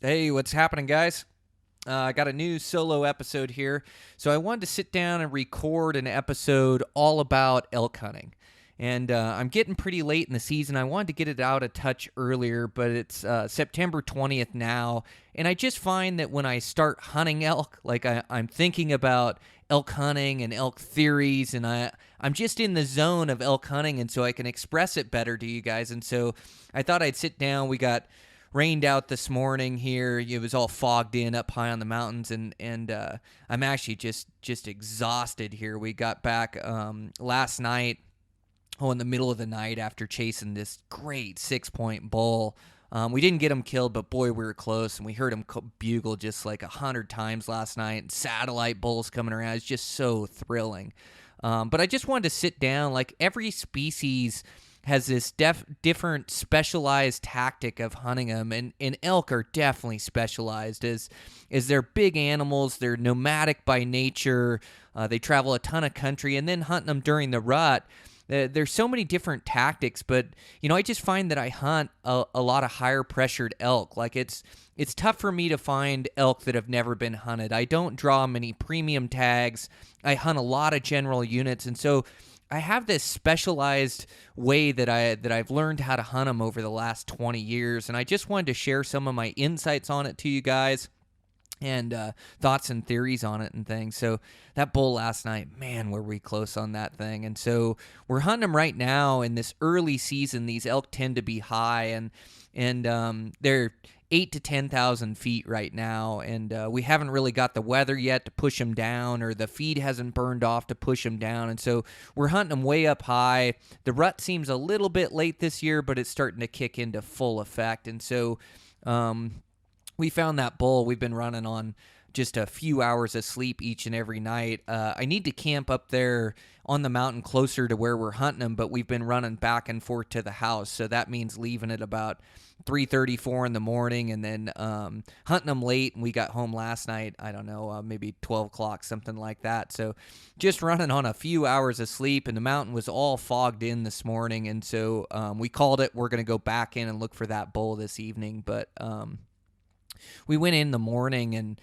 Hey, what's happening, guys? I got a new solo episode here. So I wanted to sit down and record an episode all about elk hunting. And I'm getting pretty late in the season. I wanted to get it out a touch earlier, but it's September 20th now. And I just find that when I start hunting elk, like I'm thinking about elk hunting and elk theories, and I'm just in the zone of elk hunting, and so I can express it better to you guys. And so I thought I'd sit down. We got rained out this morning here. It was all fogged in up high on the mountains, and I'm actually just exhausted here. We got back last night, in the middle of the night after chasing this great 6-point bull. We didn't get him killed, but boy, we were close, and we heard him bugle just like 100 times last night. And satellite bulls coming around. It's just so thrilling. But I just wanted to sit down. Like every species has this different specialized tactic of hunting them, and elk are definitely specialized as they're big animals. They're nomadic by nature. They travel a ton of country, and then hunting them during the rut. There's so many different tactics, but I just find that I hunt a lot of higher pressured elk. Like it's tough for me to find elk that have never been hunted. I don't draw many premium tags. I hunt a lot of general units, and so I have this specialized way that I've learned how to hunt them over the last 20 years, and I just wanted to share some of my insights on it to you guys, and thoughts and theories on it and things. So that bull last night, man, were we close on that thing. And so we're hunting them right now in this early season. These elk tend to be high, and they're 8 to 10,000 feet right now, and we haven't really got the weather yet to push them down, or the feed hasn't burned off to push them down, and so we're hunting them way up high. The rut seems a little bit late this year, but it's starting to kick into full effect, and so we found that bull. We've been running on just a few hours of sleep each and every night. I need to camp up there on the mountain closer to where we're hunting them, but we've been running back and forth to the house, so that means leaving at about 3:34 in the morning, and then hunting them late. And we got home last night, I don't know, maybe 12 o'clock, something like that. So just running on a few hours of sleep, and the mountain was all fogged in this morning, and so we called it. We're going to go back in and look for that bull this evening, but we went in the morning and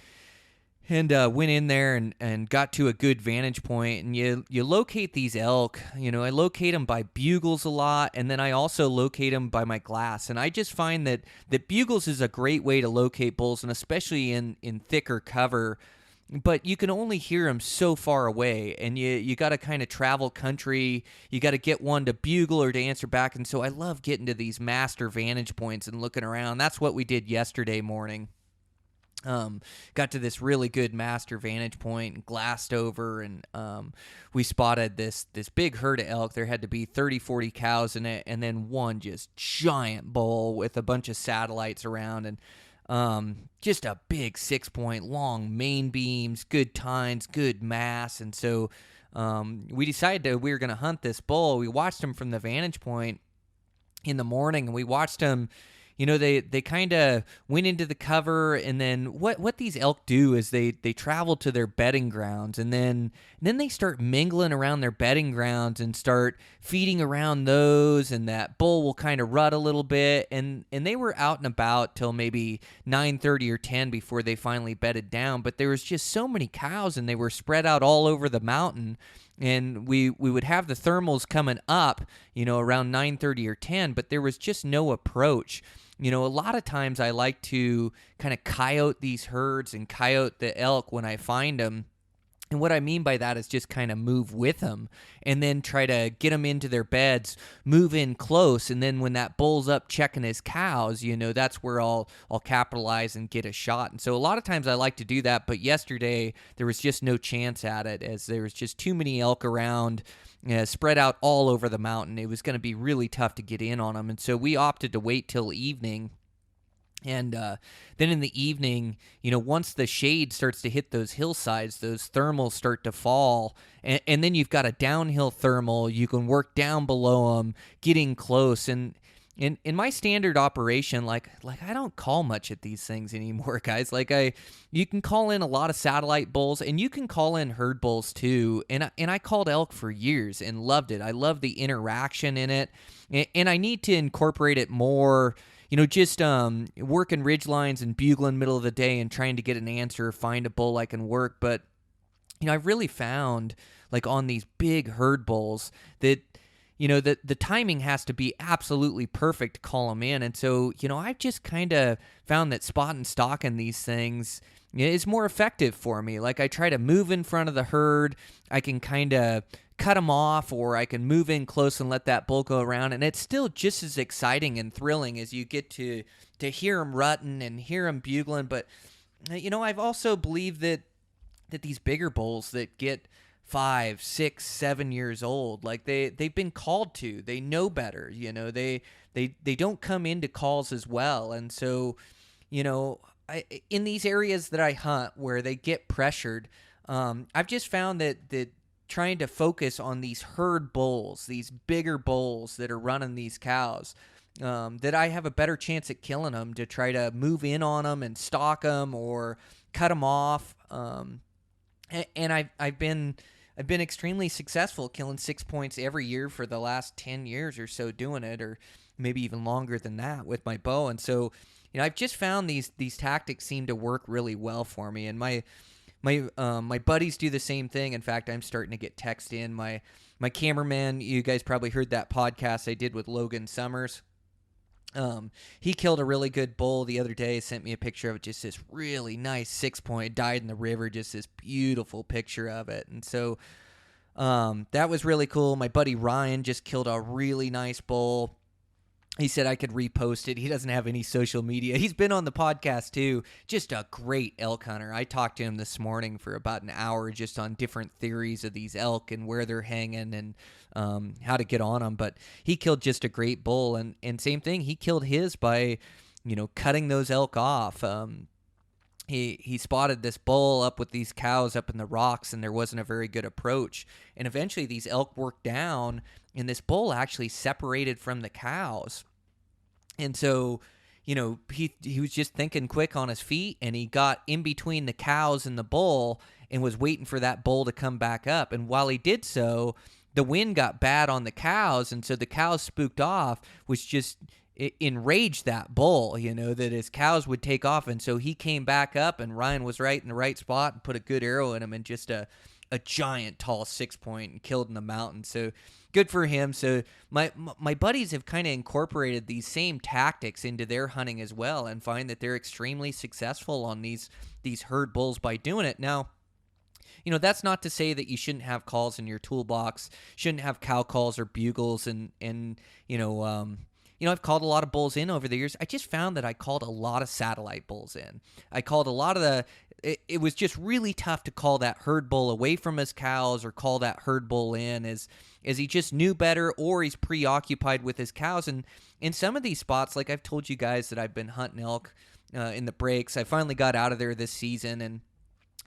went in there and got to a good vantage point. And you locate these elk. I locate them by bugles a lot, and then I also locate them by my glass. And I just find that bugles is a great way to locate bulls, and especially in thicker cover. But you can only hear them so far away, and you got to kind of travel country. You got to get one to bugle or to answer back. And so I love getting to these master vantage points and looking around. That's what we did yesterday morning. Got to this really good master vantage point and glassed over, and we spotted this big herd of elk. There had to be 30-40 cows in it, and then one just giant bull with a bunch of satellites around, and just a big 6-point long main beams, good tines, good mass. And so we decided we were going to hunt this bull. We watched him from the vantage point in the morning, and we watched him. They kind of went into the cover, and then what these elk do is they travel to their bedding grounds, and then they start mingling around their bedding grounds and start feeding around those, and that bull will kind of rut a little bit, and they were out and about till maybe 9:30 or 10 before they finally bedded down. But there was just so many cows, and they were spread out all over the mountain. And we would have the thermals coming up, around 9:30 or 10, but there was just no approach. A lot of times I like to kind of coyote these herds and coyote the elk when I find them. And what I mean by that is just kind of move with them and then try to get them into their beds, move in close. And then when that bull's up checking his cows, that's where I'll capitalize and get a shot. And so a lot of times I like to do that. But yesterday there was just no chance at it, as there was just too many elk around, spread out all over the mountain. It was going to be really tough to get in on them. And so we opted to wait till evening. And then in the evening, once the shade starts to hit those hillsides, those thermals start to fall. And then you've got a downhill thermal. You can work down below them, getting close. And in my standard operation, like I don't call much at these things anymore, guys. You can call in a lot of satellite bulls, and you can call in herd bulls too. And I called elk for years and loved it. I love the interaction in it. And I need to incorporate it more, just working ridge lines and bugling middle of the day and trying to get an answer, find a bull I can work. But I've really found, like, on these big herd bulls that, the timing has to be absolutely perfect to call them in. And so, I've just kind of found that spot and stalking these things is more effective for me. Like, I try to move in front of the herd. I can kind of cut them off, or I can move in close and let that bull go around. And it's still just as exciting and thrilling as you get to hear them rutting and hear them bugling. But, I've also believed that these bigger bulls that get 5, 6, 7 years old, like they've been called to, they know better, they don't come into calls as well. And so, in these areas that I hunt where they get pressured, I've just found that trying to focus on these herd bulls, these bigger bulls that are running these cows, that I have a better chance at killing them, to try to move in on them and stalk them or cut them off. And I've been extremely successful killing 6 points every year for the last 10 years or so doing it, or maybe even longer than that with my bow. And so, I've just found these tactics seem to work really well for me. And my buddies do the same thing. In fact, I'm starting to get text in. My cameraman, you guys probably heard that podcast I did with Logan Summers. He killed a really good bull the other day, sent me a picture of just this really nice 6 point, died in the river, just this beautiful picture of it. And so, that was really cool. My buddy Ryan just killed a really nice bull. He said I could repost it. He doesn't have any social media. He's been on the podcast too. Just a great elk hunter. I talked to him this morning for about an hour just on different theories of these elk and where they're hanging and how to get on them. But he killed just a great bull. And same thing, he killed his by, cutting those elk off. He spotted this bull up with these cows up in the rocks, and there wasn't a very good approach. And eventually these elk worked down, and this bull actually separated from the cows. And so, he was just thinking quick on his feet, and he got in between the cows and the bull and was waiting for that bull to come back up. And while he did so, the wind got bad on the cows, and so the cows spooked off, which just enraged that bull, that his cows would take off. And so he came back up, and Ryan was right in the right spot and put a good arrow in him, and just a giant tall 6 point, and killed in the mountain. So good for him. So my buddies have kind of incorporated these same tactics into their hunting as well, and find that they're extremely successful on these herd bulls by doing it. Now, that's not to say that you shouldn't have calls in your toolbox, shouldn't have cow calls or bugles, and I've called a lot of bulls in over the years. I just found that I called a lot of satellite bulls in. I called a lot of it was just really tough to call that herd bull away from his cows, or call that herd bull in as he just knew better, or he's preoccupied with his cows. And in some of these spots, like I've told you guys that I've been hunting elk in the breaks. I finally got out of there this season, and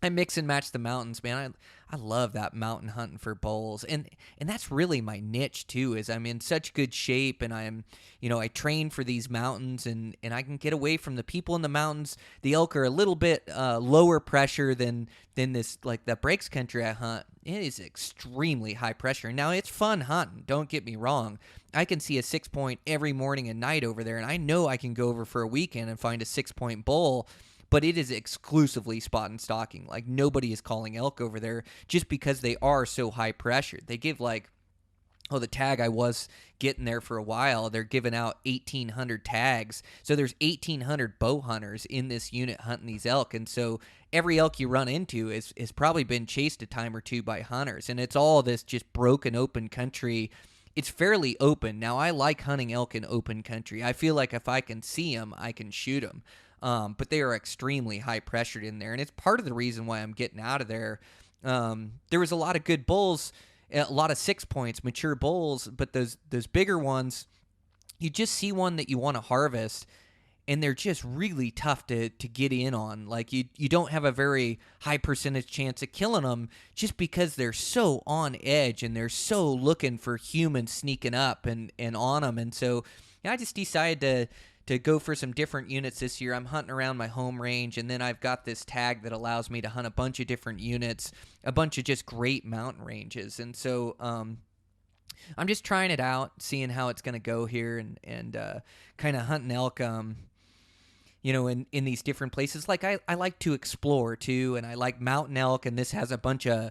I mix and match the mountains, man. I love that mountain hunting for bulls. And that's really my niche too, is I'm in such good shape, and I train for these mountains, and I can get away from the people in the mountains. The elk are a little bit lower pressure than this, like the breaks country I hunt. It is extremely high pressure. Now, it's fun hunting, don't get me wrong. I can see a 6 point every morning and night over there, and I know I can go over for a weekend and find a 6 point bull. But it is exclusively spot and stalking. Like, nobody is calling elk over there, just because they are so high pressured. They give the tag I was getting there for a while, they're giving out 1,800 tags. So there's 1,800 bow hunters in this unit hunting these elk. And so every elk you run into is probably been chased a time or two by hunters. And it's all this just broken open country. It's fairly open. Now, I like hunting elk in open country. I feel like if I can see them, I can shoot them. But they are extremely high pressured in there, and it's part of the reason why I'm getting out of there. There was a lot of good bulls, a lot of 6 points, mature bulls, but those bigger ones, you just see one that you want to harvest, and they're just really tough to get in on. Like, you don't have a very high percentage chance of killing them, just because they're so on edge, and they're so looking for humans sneaking up and on them. And so I just decided to go for some different units this year. I'm hunting around my home range, and then I've got this tag that allows me to hunt a bunch of different units, a bunch of just great mountain ranges. And so I'm just trying it out, seeing how it's going to go here, and kind of hunting elk. In these different places. Like I like to explore too, and I like mountain elk, and this has a bunch of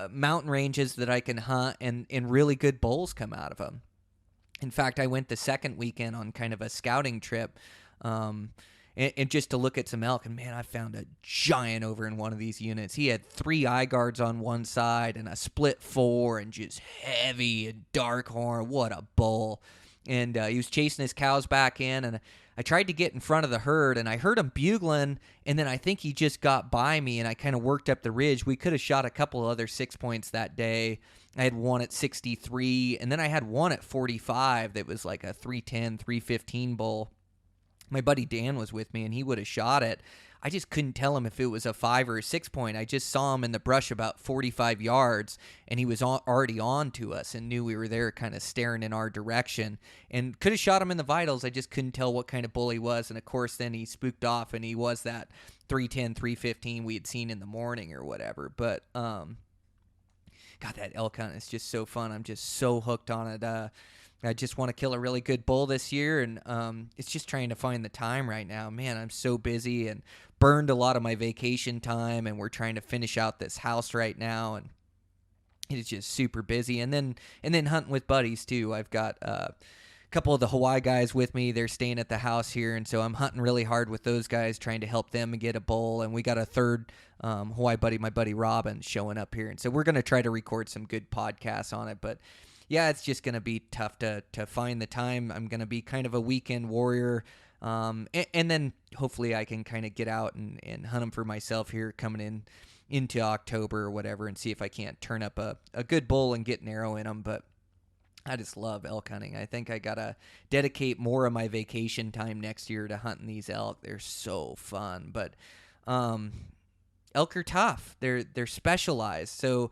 mountain ranges that I can hunt, and really good bulls come out of them. In fact, I went the second weekend on kind of a scouting trip, and just to look at some elk, and man, I found a giant over in one of these units. He had 3 eye guards on one side and a split 4, and just heavy and dark horn. What a bull. And he was chasing his cows back in, and I tried to get in front of the herd, and I heard him bugling, and then I think he just got by me, and I kind of worked up the ridge. We could have shot a couple other 6 points that day. I had one at 63, and then I had one at 45 that was like a 310, 315 bull. My buddy Dan was with me, and he would have shot it. I just couldn't tell him if it was a 5 or a 6 point. I just saw him in the brush about 45 yards, and he was already on to us and knew we were there kind of staring in our direction, and could have shot him in the vitals. I just couldn't tell what kind of bull he was, and of course then he spooked off, and he was that 310, 315 we had seen in the morning or whatever. But God, that elk hunt is just so fun. I'm just so hooked on it. I just want to kill a really good bull this year, and it's just trying to find the time right now. Man, I'm so busy and burned a lot of my vacation time, and we're trying to finish out this house right now, and it's just super busy. And then hunting with buddies too. I've got a couple of the Hawaii guys with me. They're staying at the house here, and so I'm hunting really hard with those guys, trying to help them get a bull. And we got a third Hawaii buddy, my buddy Robin, showing up here, and so we're going to try to record some good podcasts on it. But yeah, it's just going to be tough to find the time. I'm going to be kind of a weekend warrior, and then hopefully I can kind of get out and hunt them for myself here coming into October or whatever, and see if I can't turn up a good bull and get an arrow in them. But I just love elk hunting. I think I got to dedicate more of my vacation time next year to hunting these elk. They're so fun. But elk are tough. They're specialized. So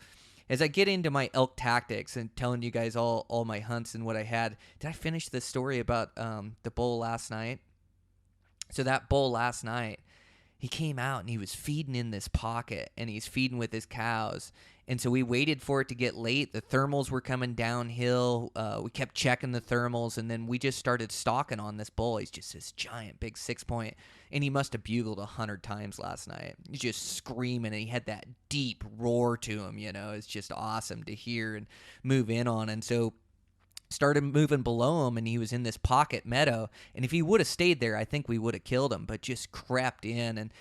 as I get into my elk tactics and telling you guys all my hunts and what I had, did I finish the story about the bull last night? So that bull last night, he came out and he was feeding in this pocket, and he's feeding with his cows. And so we waited for it to get late. The thermals were coming downhill. We kept checking the thermals, and then we just started stalking on this bull. He's just this giant, big 6 point, and he must have bugled 100 times last night. He's just screaming, and he had that deep roar to him. It's just awesome to hear and move in on. And so started moving below him, and he was in this pocket meadow, and if he would have stayed there, I think we would have killed him, but just crept in. And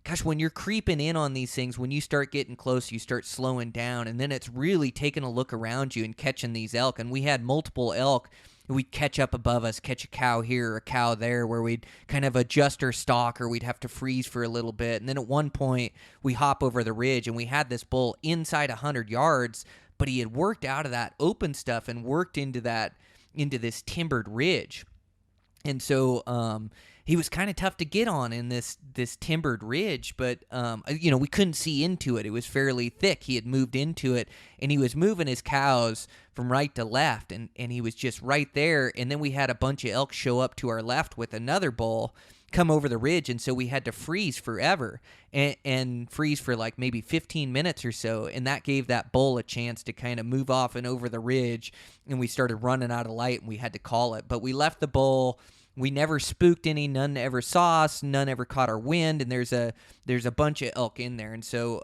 gosh, when you're creeping in on these things, when you start getting close, you start slowing down, and then it's really taking a look around you and catching these elk. And we had multiple elk. We'd catch up above us, catch a cow here or a cow there, where we'd kind of adjust our stalk, or we'd have to freeze for a little bit. And then at one point, we hop over the ridge, and we had this bull inside 100 yards, but he had worked out of that open stuff and worked into this timbered ridge. And so he was kind of tough to get on in this timbered ridge, but we couldn't see into it. It was fairly thick. He had moved into it, and he was moving his cows from right to left, and he was just right there. And then we had a bunch of elk show up to our left with another bull come over the ridge, and so we had to freeze forever and freeze for like maybe 15 minutes or so, and that gave that bull a chance to kind of move off and over the ridge, and we started running out of light, and we had to call it. But we left the bull. We never spooked any. None ever saw us. None ever caught our wind, and there's a bunch of elk in there. And so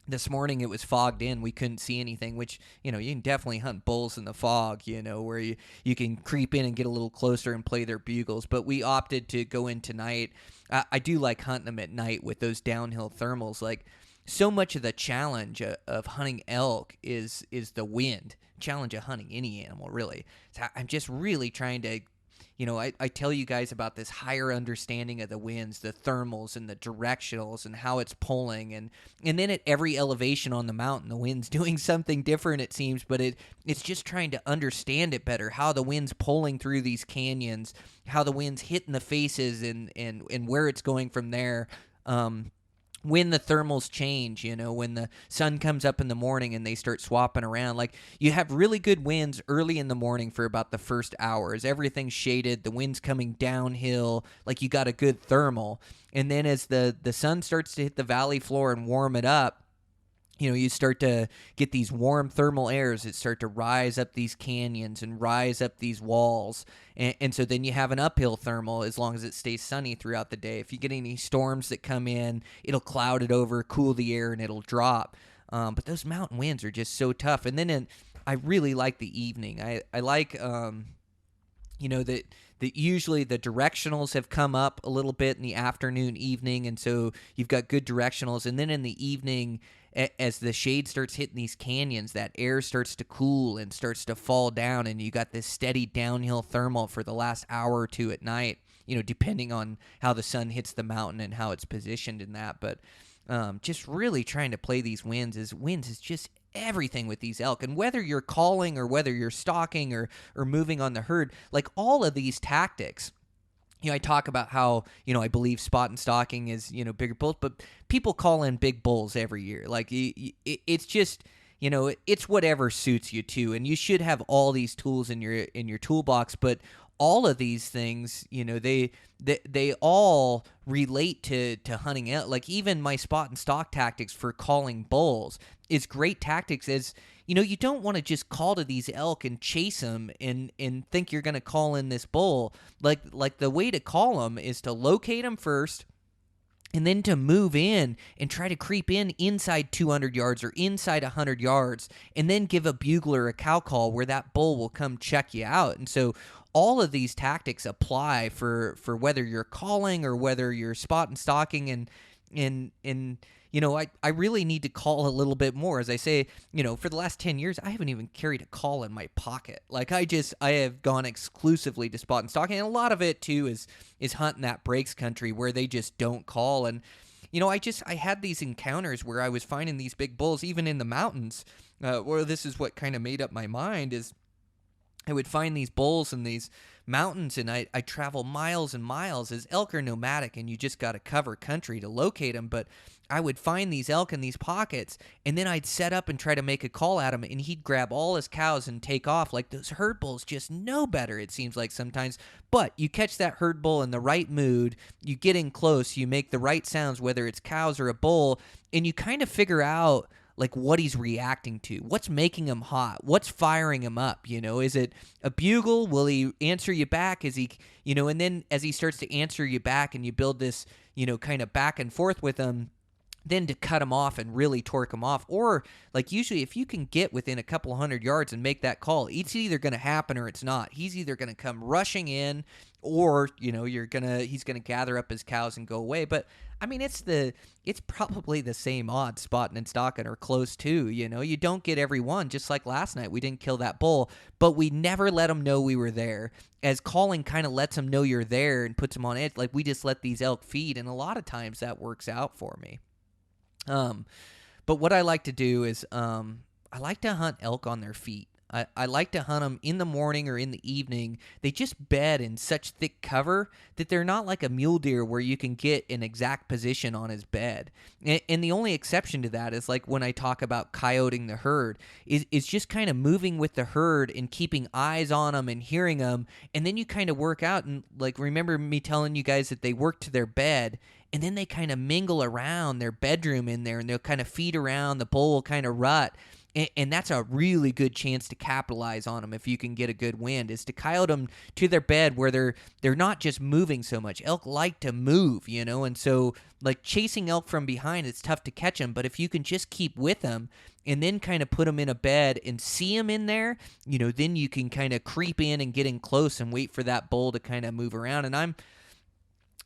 this morning it was fogged in. We couldn't see anything, which, you can definitely hunt bulls in the fog, where you can creep in and get a little closer and play their bugles. But we opted to go in tonight. I do like hunting them at night with those downhill thermals. Like, so much of the challenge of hunting elk is the wind. Challenge of hunting any animal, really. So I'm just really trying to, I tell you guys about this higher understanding of the winds, the thermals and the directionals and how it's pulling. And then at every elevation on the mountain, the wind's doing something different, it seems, but it's just trying to understand it better, how the wind's pulling through these canyons, how the wind's hitting the faces and where it's going from there. When the thermals change, when the sun comes up in the morning and they start swapping around, like, you have really good winds early in the morning for about the first hour as everything's shaded, the wind's coming downhill, like you got a good thermal. And then as the sun starts to hit the valley floor and warm it up, You start to get these warm thermal airs that start to rise up these canyons and rise up these walls. And so then you have an uphill thermal as long as it stays sunny throughout the day. If you get any storms that come in, it'll cloud it over, cool the air, and it'll drop. But those mountain winds are just so tough. And then I really like the evening. I like, that usually the directionals have come up a little bit in the afternoon, evening, and so you've got good directionals. And then in the evening, as the shade starts hitting these canyons, that air starts to cool and starts to fall down, and you got this steady downhill thermal for the last hour or two at night, depending on how the sun hits the mountain and how it's positioned in that. But just really trying to play these winds is just everything with these elk. And whether you're calling or whether you're stalking or moving on the herd, like all of these tactics, I talk about how, I believe spot and stalking is, bigger bulls, but people call in big bulls every year. Like it's just, it's whatever suits you too. And you should have all these tools in your toolbox, but all of these things, they all relate to hunting elk. Like even my spot and stalk tactics for calling bulls is great tactics. As you don't want to just call to these elk and chase them and think you're going to call in this bull. Like the way to call them is to locate them first, and then to move in and try to creep in inside 200 yards or inside 100 yards, and then give a bugler a cow call where that bull will come check you out. And so all of these tactics apply for whether you're calling or whether you're spot and stalking. And I really need to call a little bit more. As I say, for the last 10 years, I haven't even carried a call in my pocket. Like I have gone exclusively to spot and stalking. And a lot of it too is hunting that breaks country where they just don't call. And, I had these encounters where I was finding these big bulls, even in the mountains, where this is what kind of made up my mind is I would find these bulls in these mountains, and I travel miles and miles, as elk are nomadic, and you just got to cover country to locate them. But I would find these elk in these pockets, and then I'd set up and try to make a call at him, and he'd grab all his cows and take off. Like those herd bulls just know better, it seems like sometimes. But you catch that herd bull in the right mood, you get in close, you make the right sounds, whether it's cows or a bull, and you kind of figure out like what he's reacting to, what's making him hot, what's firing him up. Is it a bugle? Will he answer you back? Is he, and then as he starts to answer you back and you build this, kind of back and forth with him, then to cut him off and really torque him off. Or like usually if you can get within a couple hundred yards and make that call, it's either going to happen or it's not. He's either going to come rushing in, or he's going to gather up his cows and go away. But I mean, it's probably the same odds spotting and stalking or close to. You don't get every one. Just like last night, we didn't kill that bull, but we never let them know we were there. As calling kind of lets them know you're there and puts them on edge. Like we just let these elk feed, and a lot of times that works out for me. But what I like to do is I like to hunt elk on their feet. I like to hunt them in the morning or in the evening. They just bed in such thick cover that they're not like a mule deer where you can get an exact position on his bed. And the only exception to that is like when I talk about coyoting the herd, is just kind of moving with the herd and keeping eyes on them and hearing them. And then you kind of work out, and like remember me telling you guys that they work to their bed, and then they kind of mingle around their bedroom in there, and they'll kind of feed around. The bull will kind of rut. And that's a really good chance to capitalize on them if you can get a good wind, is to coyote them to their bed where they're not just moving so much. Elk like to move, and so like chasing elk from behind, it's tough to catch them. But if you can just keep with them and then kind of put them in a bed and see them in there, then you can kind of creep in and get in close and wait for that bull to kind of move around. And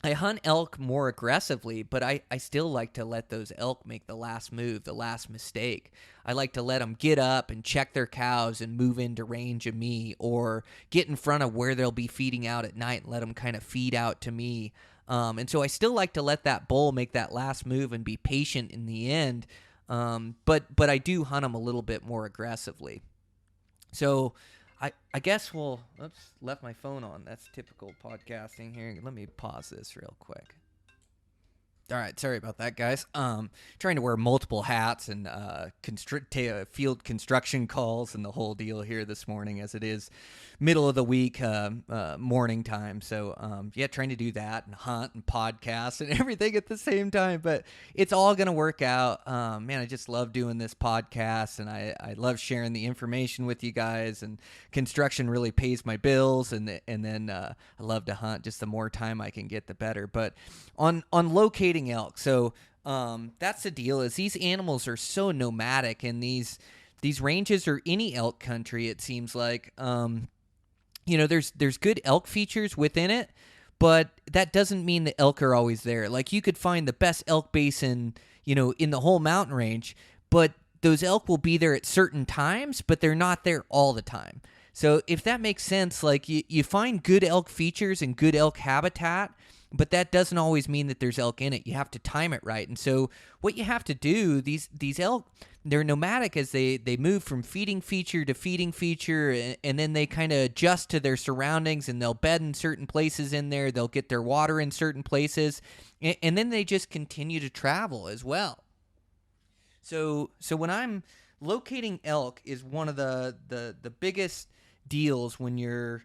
I hunt elk more aggressively, but I still like to let those elk make the last move, the last mistake. I like to let them get up and check their cows and move into range of me, or get in front of where they'll be feeding out at night and let them kind of feed out to me. And so I still like to let that bull make that last move and be patient in the end. But I do hunt them a little bit more aggressively. So I guess oops, left my phone on. That's typical podcasting here. Let me pause this real quick. All right, sorry about that, guys. Trying to wear multiple hats and field construction calls and the whole deal here this morning, as it is middle of the week, morning time. So yeah, trying to do that and hunt and podcast and everything at the same time. But it's all gonna work out. Man, I just love doing this podcast, and I love sharing the information with you guys. And construction really pays my bills, and then I love to hunt. Just the more time I can get, the better. But on locating elk. So that's the deal, is these animals are so nomadic, and these ranges or any elk country, it seems like, there's good elk features within it, but that doesn't mean the elk are always there. Like, you could find the best elk basin, in the whole mountain range, but those elk will be there at certain times, but they're not there all the time. So if that makes sense, like you find good elk features and good elk habitat, but that doesn't always mean that there's elk in it. You have to time it right. And so what you have to do, these elk, they're nomadic as they move from feeding feature to feeding feature, and then they kind of adjust to their surroundings, and they'll bed in certain places in there. They'll get their water in certain places, and then they just continue to travel as well. So when I'm locating elk is one of the biggest deals when you're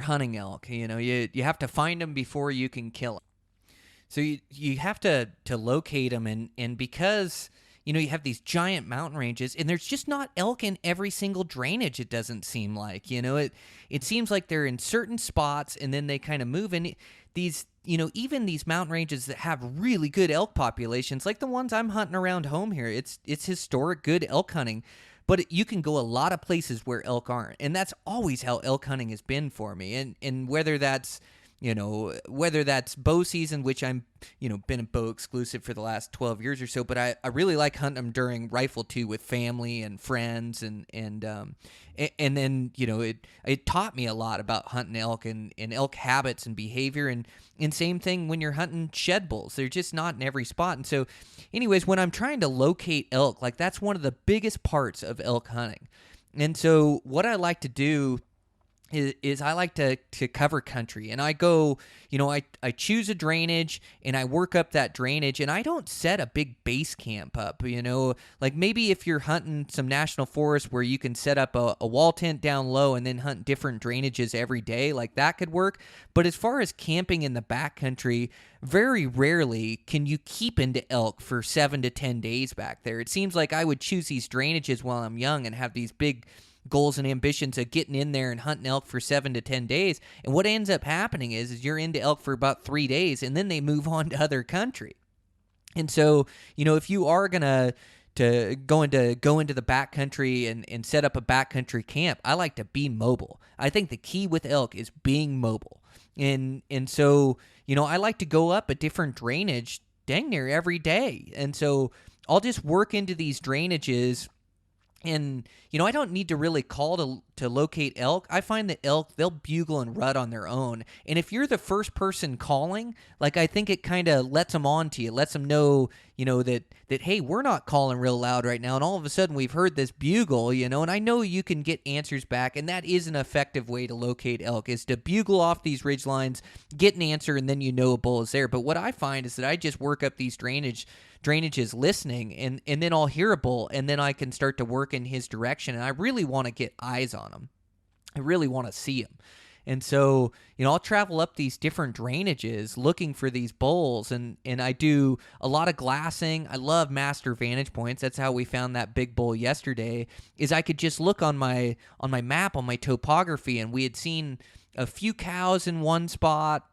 hunting elk. You have to find them before you can kill them. So you have to locate them, and because you have these giant mountain ranges, and there's just not elk in every single drainage. It doesn't seem like, it seems like they're in certain spots, and then they kind of move. And these, even these mountain ranges that have really good elk populations, like the ones I'm hunting around home here, it's historic good elk hunting. But you can go a lot of places where elk aren't, and that's always how elk hunting has been for me. And whether that's bow season, which I'm been a bow exclusive for the last 12 years or so, but I really like hunting them during rifle too, with family and friends, and then it taught me a lot about hunting elk and elk habits and behavior, and same thing when you're hunting shed bulls. They're just not in every spot. And so anyways, when I'm trying to locate elk, like, that's one of the biggest parts of elk hunting. And so what I like to do is I like to cover country, and I go, I choose a drainage, and I work up that drainage, and I don't set a big base camp up, like maybe if you're hunting some national forest where you can set up a wall tent down low and then hunt different drainages every day, like that could work. But as far as camping in the backcountry, very rarely can you keep into elk for 7 to 10 days back there. It seems like I would choose these drainages while I'm young and have these big goals and ambitions of getting in there and hunting elk for 7 to 10 days. And what ends up happening is you're into elk for about 3 days, and then they move on to other country. And so, if you are going to go into the backcountry and set up a backcountry camp, I like to be mobile. I think the key with elk is being mobile. And so, I like to go up a different drainage dang near every day. And so I'll just work into these drainages. And, I don't need to really call to locate elk. I find that elk, they'll bugle and rut on their own. And if you're the first person calling, like, I think it kind of lets them on to you, lets them know, that, hey, we're not calling real loud right now. And all of a sudden we've heard this bugle, and I know you can get answers back. And that is an effective way to locate elk, is to bugle off these ridge lines, get an answer, and then a bull is there. But what I find is that I just work up these drainages listening, and then I'll hear a bull, and then I can start to work in his direction. And I really want to get eyes on him. I really want to see him. And so, I'll travel up these different drainages looking for these bulls, and I do a lot of glassing. I love master vantage points. That's how we found that big bull yesterday, is I could just look on my map, on my topography, and we had seen a few cows in one spot.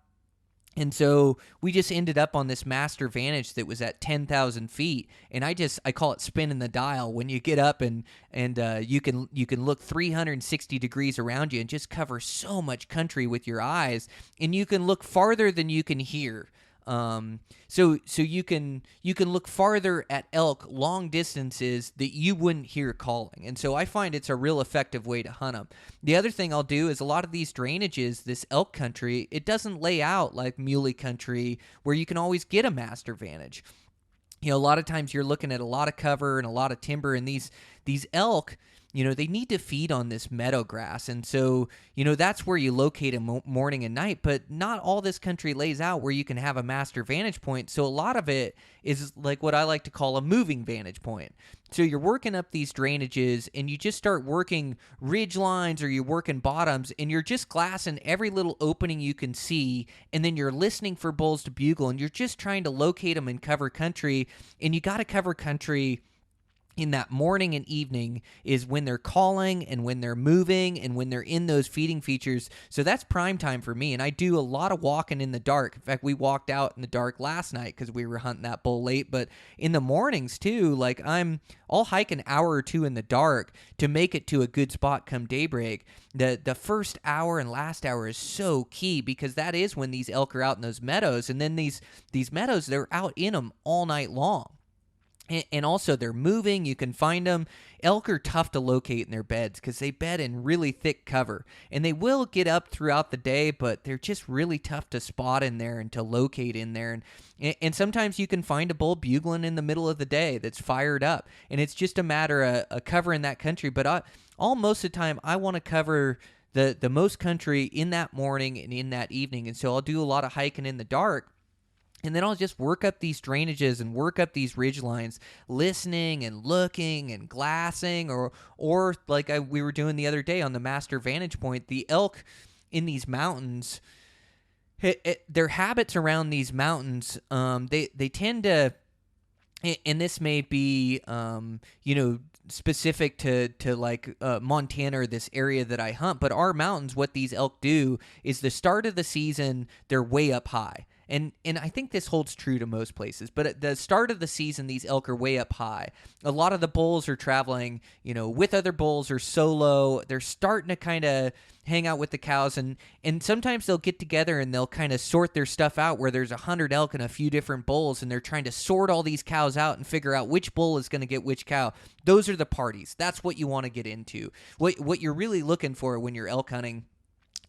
And so we just ended up on this master vantage that was at 10,000 feet, and I call it spinning the dial. When you get up and you can look 360 degrees around you and just cover so much country with your eyes, and you can look farther than you can hear. So you can look farther at elk long distances that you wouldn't hear calling. And so I find it's a real effective way to hunt them. The other thing I'll do is, a lot of these drainages, this elk country, it doesn't lay out like muley country where you can always get a master vantage. A lot of times you're looking at a lot of cover and a lot of timber, and these elk, they need to feed on this meadow grass. And so, that's where you locate them morning and night. But not all this country lays out where you can have a master vantage point. So a lot of it is like what I like to call a moving vantage point. So you're working up these drainages and you just start working ridge lines or you're working bottoms and you're just glassing every little opening you can see. And then you're listening for bulls to bugle and you're just trying to locate them and cover country. And you got to cover country in that morning and evening is when they're calling and when they're moving and when they're in those feeding features. So that's prime time for me. And I do a lot of walking in the dark. In fact, we walked out in the dark last night because we were hunting that bull late. But in the mornings too, like I'll hike an hour or two in the dark to make it to a good spot come daybreak. The first hour and last hour is so key because that is when these elk are out in those meadows. And then these meadows, they're out in them all night long. And also they're moving. You can find them. Elk are tough to locate in their beds because they bed in really thick cover. And they will get up throughout the day, but they're just really tough to spot in there and to locate in there. And sometimes you can find a bull bugling in the middle of the day that's fired up. And it's just a matter of covering that country. But most of the time, I want to cover the most country in that morning and in that evening. And so I'll do a lot of hiking in the dark. And then I'll just work up these drainages and work up these ridge lines, listening and looking and glassing, or like we were doing the other day on the master vantage point. The elk in these mountains, their habits around these mountains, they tend to, and this may be, specific to like Montana or this area that I hunt, but our mountains, what these elk do is the start of the season, they're way up high. And I think this holds true to most places. But at the start of the season, these elk are way up high. A lot of the bulls are traveling, with other bulls or solo. They're starting to kind of hang out with the cows. And sometimes they'll get together and they'll kind of sort their stuff out where there's 100 elk and a few different bulls. And they're trying to sort all these cows out and figure out which bull is going to get which cow. Those are the parties. That's what you want to get into. What you're really looking for when you're elk hunting.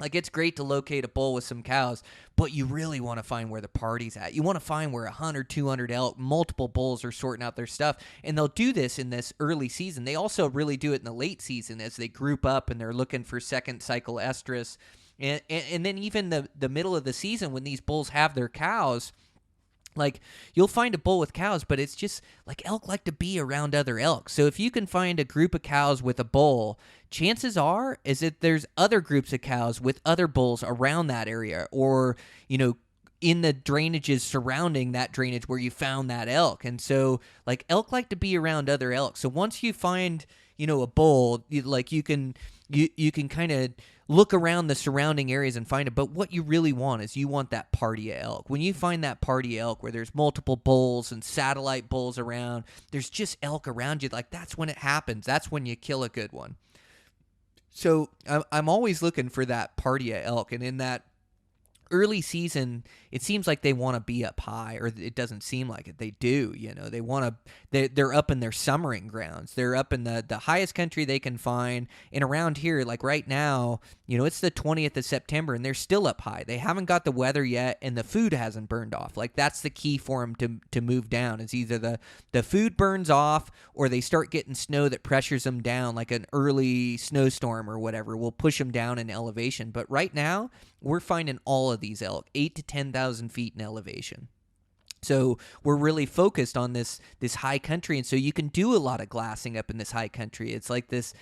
Like, it's great to locate a bull with some cows, but you really want to find where the party's at. You want to find where 100, 200 elk, multiple bulls are sorting out their stuff. And they'll do this in this early season. They also really do it in the late season as they group up and they're looking for second cycle estrus. And then even the middle of the season when these bulls have their cows, like, you'll find a bull with cows, but it's just like elk like to be around other elk. So if you can find a group of cows with a bull, chances are is that there's other groups of cows with other bulls around that area, or, in the drainages surrounding that drainage where you found that elk. And so, like, elk like to be around other elk. So once you find, a bull, you can kind of look around the surrounding areas and find it. But what you really want is you want that party of elk. When you find that party of elk where there's multiple bulls and satellite bulls around, there's just elk around you. Like, that's when it happens. That's when you kill a good one. So I'm always looking for that party of elk. And in that early season, it seems like they want to be up high, or it doesn't seem like it. They do, they want to, they're up in their summering grounds. They're up in the highest country they can find. And around here, like right now, it's the 20th of September and they're still up high. They haven't got the weather yet and the food hasn't burned off. Like, that's the key for them to move down, is either the food burns off or they start getting snow that pressures them down, like an early snowstorm or whatever will push them down in elevation. But right now, we're finding all of these elk 8,000 to 10,000 feet in elevation. So we're really focused on this high country, and so you can do a lot of glassing up in this high country. It's like this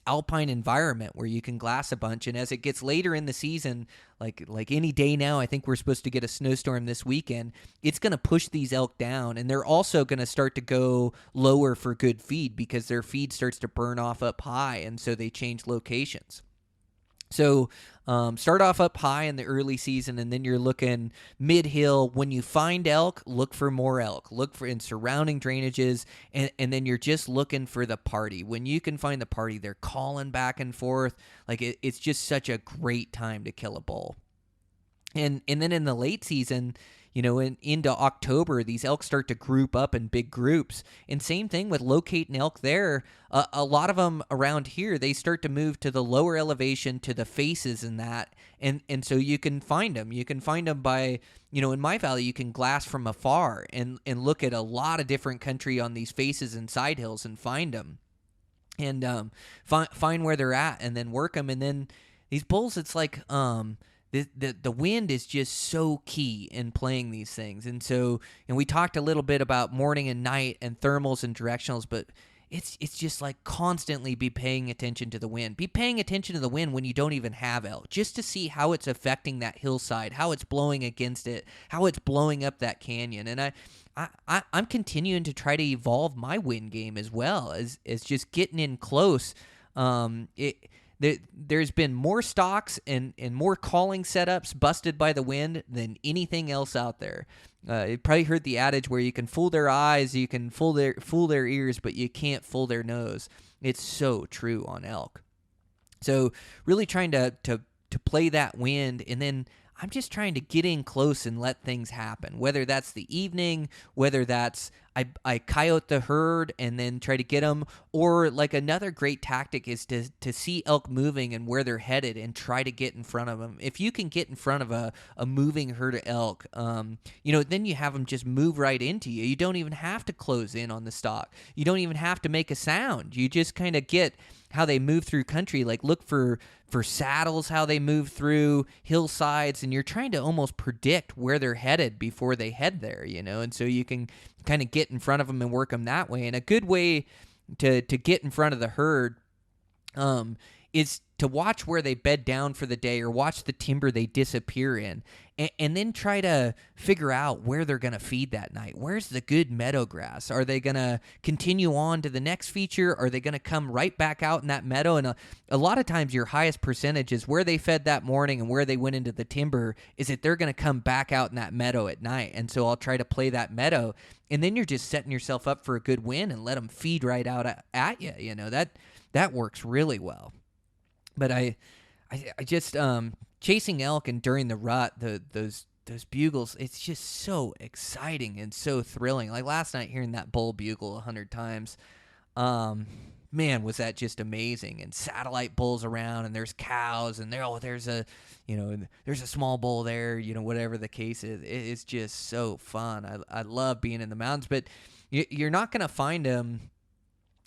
alpine environment where you can glass a bunch, and as it gets later in the season, like any day now, I think we're supposed to get a snowstorm this weekend, it's going to push these elk down, and they're also going to start to go lower for good feed because their feed starts to burn off up high, and so they change locations. So start off up high in the early season, and then you're looking mid-hill. When you find elk, look for more elk. Look for in surrounding drainages, and then you're just looking for the party. When you can find the party, they're calling back and forth. Like, it's just such a great time to kill a bull. And then in the late season, into October, these elk start to group up in big groups. And same thing with locating elk there. A lot of them around here, they start to move to the lower elevation, to the faces and that. And so you can find them. You can find them by, in my valley, you can glass from afar and look at a lot of different country on these faces and side hills and find them. and find where they're at and then work them. And then these bulls, it's like the wind is just so key in playing these things. And so, and we talked a little bit about morning and night and thermals and directionals, but it's just like constantly be paying attention to the wind. Be paying attention to the wind when you don't even have elk, just to see how it's affecting that hillside, how it's blowing against it, how it's blowing up that canyon. And I'm continuing to try to evolve my wind game as well as just getting in close. There's been more stalks and more calling setups busted by the wind than anything else out there. You probably heard the adage where you can fool their eyes, you can fool their ears, but you can't fool their nose. It's so true on elk. So really trying to play that wind, and then I'm just trying to get in close and let things happen, whether that's the evening, whether that's I coyote the herd and then try to get them, or like another great tactic is to see elk moving and where they're headed and try to get in front of them. If you can get in front of a moving herd of elk, then you have them just move right into you. You don't even have to close in on the stalk. You don't even have to make a sound. You just kind of get how they move through country, like look for saddles, how they move through hillsides, and you're trying to almost predict where they're headed before they head there, and so you can kind of get in front of them and work them that way. And a good way to get in front of the herd is to watch where they bed down for the day, or watch the timber they disappear in, and then try to figure out where they're going to feed that night. Where's the good meadow grass? Are they going to continue on to the next feature? Are they going to come right back out in that meadow? And a lot of times your highest percentage is where they fed that morning and where they went into the timber is that they're going to come back out in that meadow at night. And so I'll try to play that meadow, and then you're just setting yourself up for a good win and let them feed right out at you. That works really well. But I just chasing elk and during the rut, those bugles, it's just so exciting and so thrilling. Like last night, hearing that bull bugle 100 times, man, was that just amazing. And satellite bulls around, and there's cows, and there's a small bull there, whatever the case is. It's just so fun. I love being in the mountains, but you're not gonna find them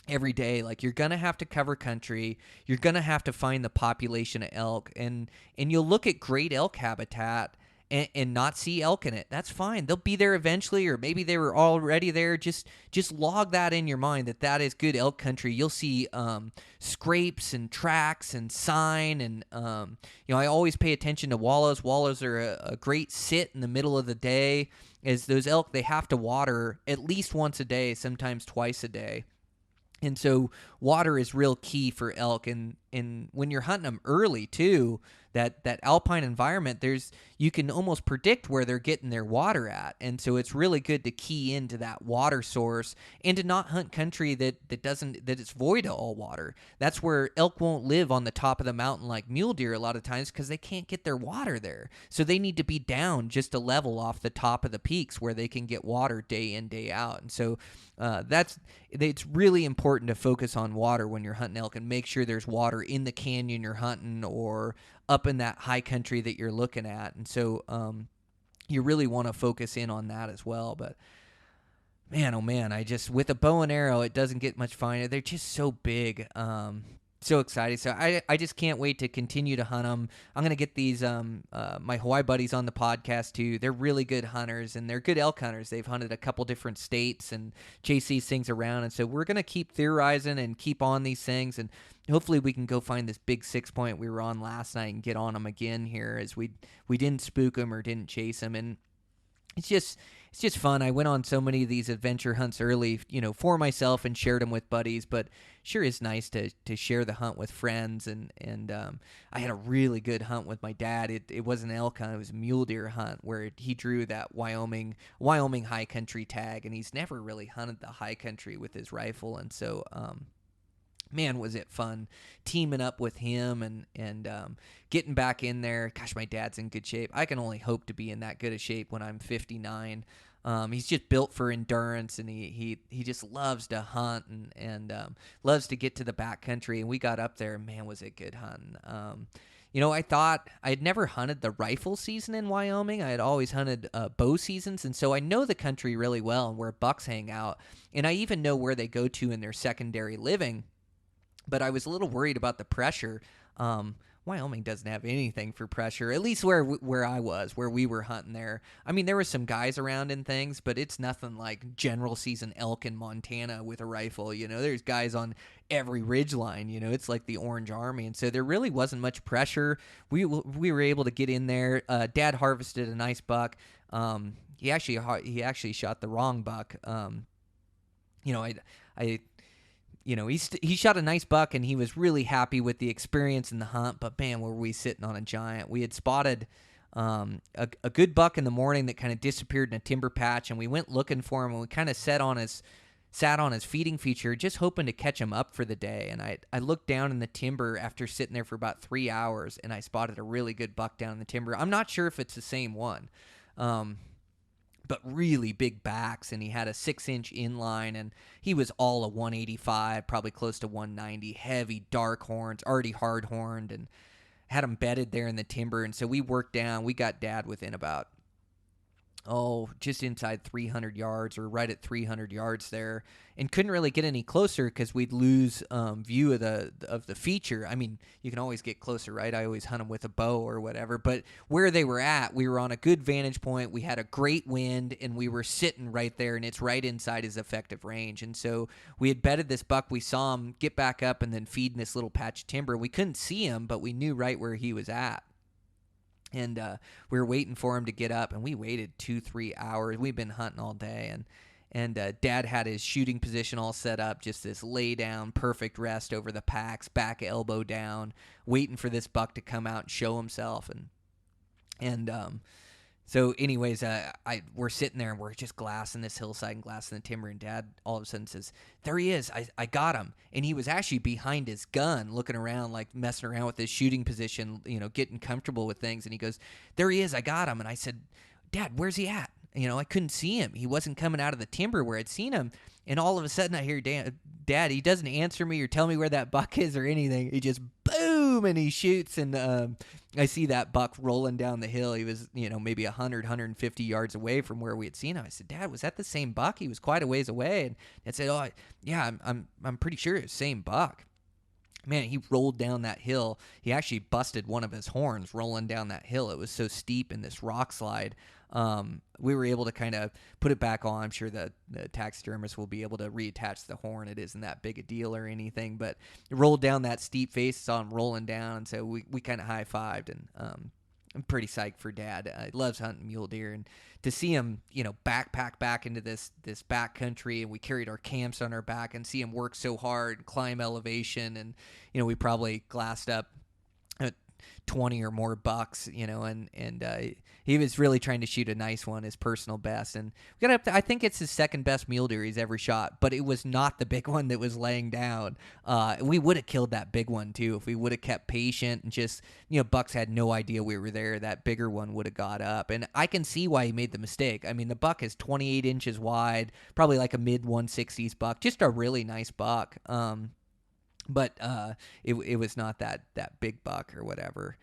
every day. Like, you're gonna have to cover country. You're gonna have to find the population of elk, and you'll look at great elk habitat and not see elk in it. That's fine. They'll be there eventually, or maybe they were already there. Just log that in your mind that is good elk country. You'll see scrapes and tracks and sign, and I always pay attention to wallows. Wallows are a great sit in the middle of the day, as those elk, they have to water at least once a day, sometimes twice a day. And so water is real key for elk, and when you're hunting them early too, that alpine environment, you can almost predict where they're getting their water at, and so it's really good to key into that water source and to not hunt country that it's void of all water. That's where elk won't live on the top of the mountain like mule deer a lot of times, because they can't get their water there. So they need to be down just a level off the top of the peaks where they can get water day in, day out. And so it's really important to focus on water when you're hunting elk, and make sure there's water in the canyon you're hunting or up in that high country that you're looking at. And so you really want to focus in on that as well. But man, oh man, with a bow and arrow, it doesn't get much finer. They're just so big. So excited. So I just can't wait to continue to hunt them. I'm going to get these my Hawaii buddies on the podcast too. They're really good hunters, and they're good elk hunters. They've hunted a couple different states and chased these things around. And so we're going to keep theorizing and keep on these things, and hopefully we can go find this big 6-point we were on last night and get on them again here, as we didn't spook them or didn't chase them. And it's just fun. I went on so many of these adventure hunts early, for myself, and shared them with buddies, but sure is nice to share the hunt with friends. And I had a really good hunt with my dad. It wasn't an elk hunt, it was a mule deer hunt, where he drew that Wyoming high country tag, and he's never really hunted the high country with his rifle. And so, man, was it fun teaming up with him and getting back in there. Gosh, my dad's in good shape. I can only hope to be in that good a shape when I'm 59. He's just built for endurance, and he just loves to hunt and loves to get to the backcountry. And we got up there, and man, was it good hunting. I thought I had never hunted the rifle season in Wyoming. I had always hunted bow seasons, and so I know the country really well and where bucks hang out. And I even know where they go to in their secondary living. but I was a little worried about the pressure. Wyoming doesn't have anything for pressure, at least where I was, where we were hunting there. I mean, there were some guys around and things, but it's nothing like general season elk in Montana with a rifle. There's guys on every ridge line. It's like the Orange Army, and so there really wasn't much pressure. We were able to get in there. Dad harvested a nice buck. He actually shot the wrong buck. I he shot a nice buck, and he was really happy with the experience in the hunt. But man, were we sitting on a giant. We had spotted a good buck in the morning that kind of disappeared in a timber patch, and we went looking for him, and we kind of sat on his feeding feature, just hoping to catch him up for the day. And I looked down in the timber after sitting there for about 3 hours, and I spotted a really good buck down in the timber. I'm not sure if it's the same one. But really big backs, and he had a 6-inch inline, and he was all a 185, probably close to 190, heavy dark horns, already hard horned, and had him bedded there in the timber. And so we worked down. We got Dad within about just inside 300 yards, or right at 300 yards there, and couldn't really get any closer because we'd lose view of the feature. I mean, you can always get closer, right? I always hunt them with a bow or whatever, but where they were at, we were on a good vantage point. We had a great wind, and we were sitting right there, and it's right inside his effective range. And so we had bedded this buck. We saw him get back up and then feed in this little patch of timber. We couldn't see him, but we knew right where he was at. And we were waiting for him to get up, and we waited 2-3 hours. We've been hunting all day, and Dad had his shooting position all set up, just this lay down, perfect rest over the packs, back elbow down, waiting for this buck to come out and show himself. So anyways, we're sitting there, and we're just glassing this hillside and glassing the timber, and Dad all of a sudden says, "There he is, I got him." And he was actually behind his gun, looking around, like messing around with his shooting position, getting comfortable with things. And he goes, "There he is, I got him." And I said, "Dad, where's he at?" I couldn't see him. He wasn't coming out of the timber where I'd seen him. And all of a sudden I hear Dad, he doesn't answer me or tell me where that buck is or anything. He just boom, and he shoots, and I see that buck rolling down the hill. He was, maybe 100, 150 yards away from where we had seen him. I said, "Dad, was that the same buck?" He was quite a ways away. And Dad said, "Oh, yeah, I'm pretty sure it's the same buck." Man, he rolled down that hill. He actually busted one of his horns rolling down that hill. It was so steep in this rock slide. We were able to kind of put it back on. I'm sure the taxidermist will be able to reattach the horn. It isn't that big a deal or anything, but it rolled down that steep face, saw him rolling down, and so we kind of high-fived, and I'm pretty psyched for Dad. He loves hunting mule deer, and to see him, backpack back into this backcountry, and we carried our camps on our back, and see him work so hard, climb elevation, and we probably glassed up 20 or more bucks, and he was really trying to shoot a nice one, his personal best. And we got up to, I think it's his second best mule deer he's ever shot, but it was not the big one that was laying down. We would have killed that big one too if we would have kept patient and just, bucks had no idea we were there. That bigger one would have got up. And I can see why he made the mistake. I mean, the buck is 28 inches wide, probably like a mid 160s buck, just a really nice buck. But it was not that big buck or whatever.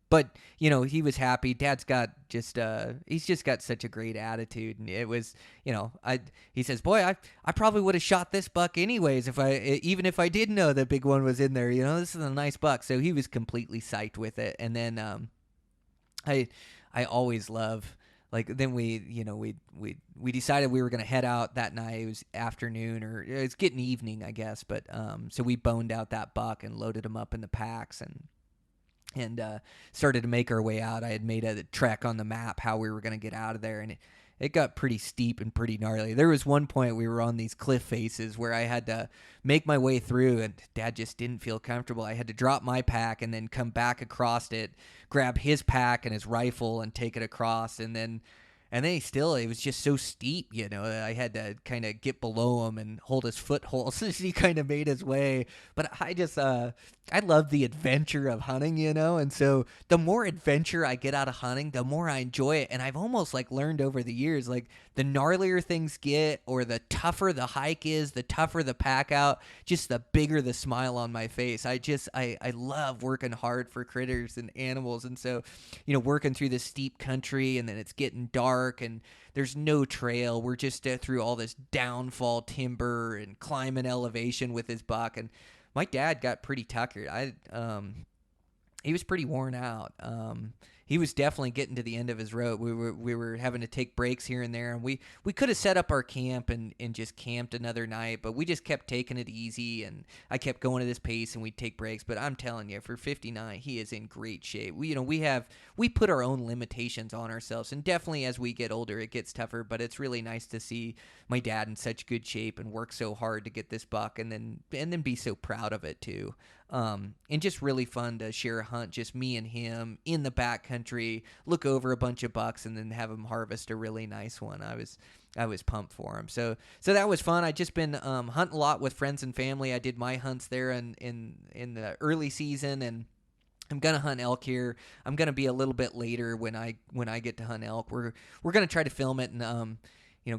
But he was happy. Dad's got he's just got such a great attitude, and it was, he says, "Boy, I probably would have shot this buck anyways even if I did know the big one was in there. This is a nice buck." So he was completely psyched with it. And then I always love, like, then we decided we were going to head out that night. It was afternoon, or it's getting evening, I guess. But so we boned out that buck and loaded him up in the packs, and started to make our way out. I had made a trek on the map how we were going to get out of there, and it got pretty steep and pretty gnarly. There was one point we were on these cliff faces where I had to make my way through, and Dad just didn't feel comfortable. I had to drop my pack and then come back across it, grab his pack and his rifle and take it across, and then it was just so steep, I had to kind of get below him and hold his foothold as he kind of made his way. But I just, I love the adventure of hunting, and so the more adventure I get out of hunting, the more I enjoy it. And I've almost learned over the years, the gnarlier things get, or the tougher the hike is, the tougher the pack out, just the bigger the smile on my face. I love working hard for critters and animals. And so, working through this steep country, and then it's getting dark, dark and there's no trail. We're just through all this downfall timber and climbing elevation with his buck. And my dad got pretty tuckered. He was pretty worn out. He was definitely getting to the end of his rope. We were having to take breaks here and there, and we could have set up our camp and just camped another night, but we just kept taking it easy, and I kept going at this pace, and we'd take breaks. But I'm telling you, for 59, he is in great shape. We put our own limitations on ourselves, and definitely as we get older, it gets tougher. But it's really nice to see my dad in such good shape and work so hard to get this buck, and then be so proud of it too. And just really fun to share a hunt, just me and him in the backcountry, look over a bunch of bucks, and then have him harvest a really nice one. I was pumped for him. So that was fun. I just been hunting a lot with friends and family. I did my hunts there in the early season, and I'm gonna hunt elk here. I'm gonna be a little bit later when I get to hunt elk. We're gonna try to film it, and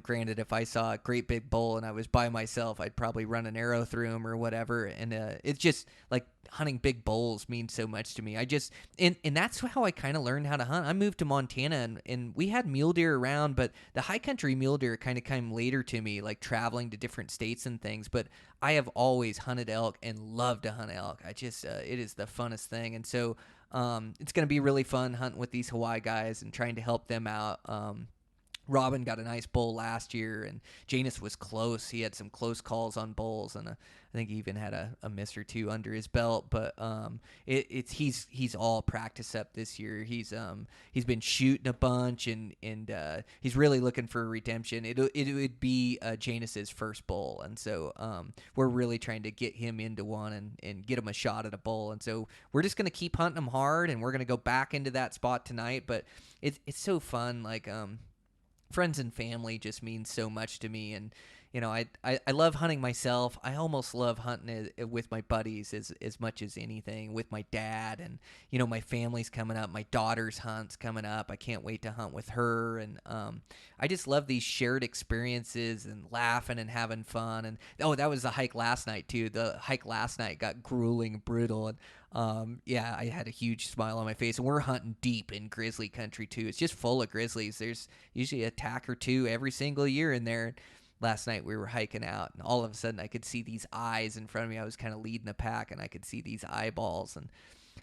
granted, if I saw a great big bull and I was by myself, I'd probably run an arrow through him or whatever. And it's just like hunting big bulls means so much to me. And that's how I kind of learned how to hunt. I moved to Montana and we had mule deer around, but the high country mule deer kind of came later to me, like traveling to different states and things. But I have always hunted elk and loved to hunt elk. It is the funnest thing. And so it's going to be really fun hunting with these Hawaii guys and trying to help them out. Robin got a nice bull last year, and Janus was close. He had some close calls on bulls, and I think he even had a miss or two under his belt. But he's all practice up this year. He's been shooting a bunch, and he's really looking for a redemption. It would be Janus's first bull, and so we're really trying to get him into one and get him a shot at a bull. And so we're just gonna keep hunting him hard, and we're gonna go back into that spot tonight. But it's so fun, like friends and family just means so much to me. And I love hunting myself. I almost love hunting it with my buddies as much as anything, with my dad. And my family's coming up, my daughter's hunt's coming up. I can't wait to hunt with her. And I just love these shared experiences and laughing and having fun. And that was the hike last night too. The hike last night got grueling and brutal, and I had a huge smile on my face. And we're hunting deep in grizzly country too. It's just full of grizzlies. There's usually a tack or two every single year in there. Last night we were hiking out, and all of a sudden I could see these eyes in front of me. I was kind of leading the pack, and I could see these eyeballs, and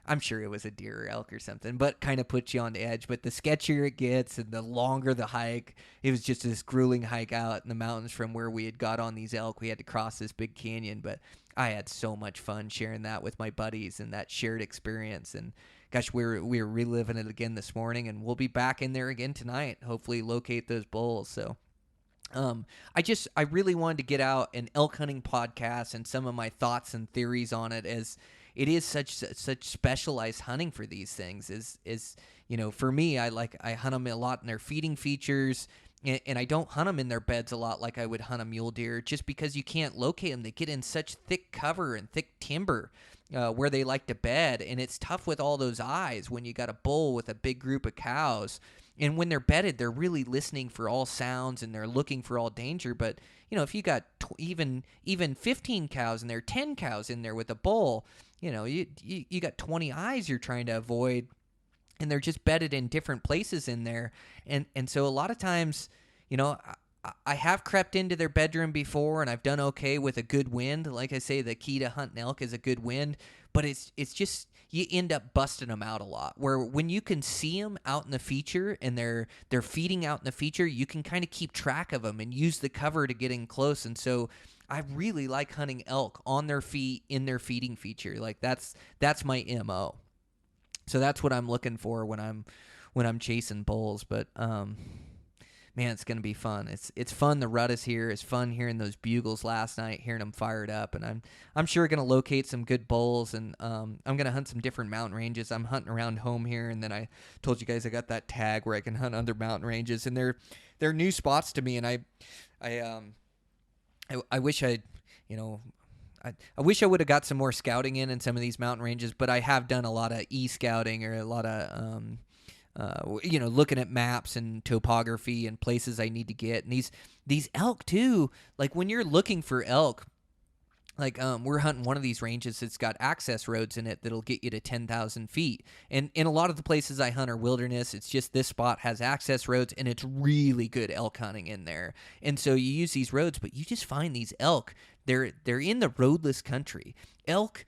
I'm sure it was a deer or elk or something, but kind of puts you on the edge. But the sketchier it gets and the longer the hike, it was just this grueling hike out in the mountains from where we had got on these elk. We had to cross this big canyon, but I had so much fun sharing that with my buddies and that shared experience. And gosh, we're reliving it again this morning, and we'll be back in there again tonight, hopefully locate those bulls. So I really wanted to get out an elk hunting podcast and some of my thoughts and theories on it, as it is such specialized hunting for these things. For me, I hunt them a lot in their feeding features, and I don't hunt them in their beds a lot like I would hunt a mule deer, just because you can't locate them. They get in such thick cover and thick timber where they like to bed, and it's tough with all those eyes when you got a bull with a big group of cows. And when they're bedded, they're really listening for all sounds, and they're looking for all danger. But, if you got even 15 cows in there, 10 cows in there with a bull, you got 20 eyes you're trying to avoid, and they're just bedded in different places in there. And so a lot of times, I have crept into their bedroom before, and I've done okay with a good wind. Like I say, the key to hunting elk is a good wind, but it's just, you end up busting them out a lot. Where when you can see them out in the feature and they're feeding out in the feature, you can kind of keep track of them and use the cover to get in close. And so I really like hunting elk on their feet in their feeding feature. Like that's my MO. So that's what I'm looking for when I'm chasing bulls. But man, it's gonna be fun. It's fun. The rut is here. It's fun hearing those bugles last night, hearing them fired up, and I'm sure gonna locate some good bulls, and I'm gonna hunt some different mountain ranges. I'm hunting around home here, and then I told you guys I got that tag where I can hunt other mountain ranges, and they're new spots to me, and I wish I wish I would have got some more scouting in some of these mountain ranges, but I have done a lot of e-scouting, or a lot of looking at maps and topography and places I need to get. And these elk too, like when you're looking for elk, Like we're hunting one of these ranges that's got access roads in it that'll get you to 10,000 feet. And in a lot of the places I hunt are wilderness. It's just this spot has access roads, and it's really good elk hunting in there. And so you use these roads, but you just find these elk. They're in the roadless country. Elk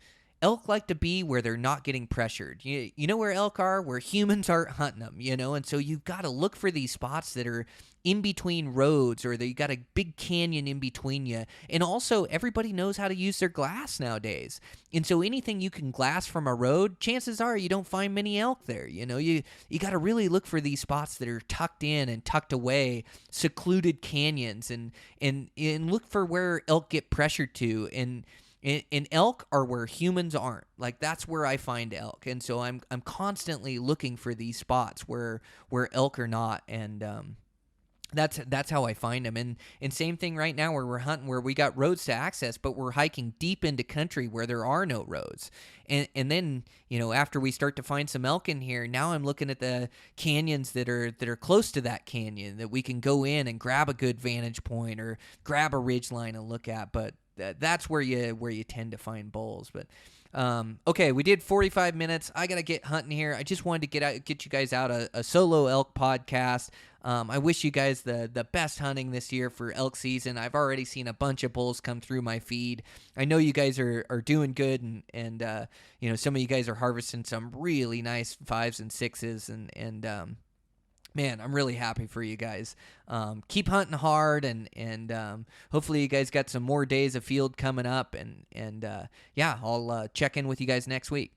like to be where they're not getting pressured. You know where elk are? Where humans aren't hunting them, And so you've got to look for these spots that are in between roads, or you got a big canyon in between you. And also, everybody knows how to use their glass nowadays. And so anything you can glass from a road, chances are you don't find many elk there. You got to really look for these spots that are tucked in and tucked away, secluded canyons, and look for where elk get pressured to. And elk are where humans aren't. Like, that's where I find elk. And so I'm constantly looking for these spots where elk are not. And that's how I find them. And same thing right now where we're hunting, where we got roads to access, but we're hiking deep into country where there are no roads. And then, after we start to find some elk in here, now I'm looking at the canyons that are close to that canyon that we can go in and grab a good vantage point or grab a ridge line and look at. But that's where you tend to find bulls. But okay, we did 45 minutes. I gotta get hunting here. I just wanted to get you guys out a solo elk podcast. I wish you guys the best hunting this year for elk season. I've already seen a bunch of bulls come through my feed. I know you guys are doing good, and some of you guys are harvesting some really nice 5s and 6s, and man, I'm really happy for you guys. Keep hunting hard, and hopefully you guys got some more days of field coming up. And yeah, I'll check in with you guys next week.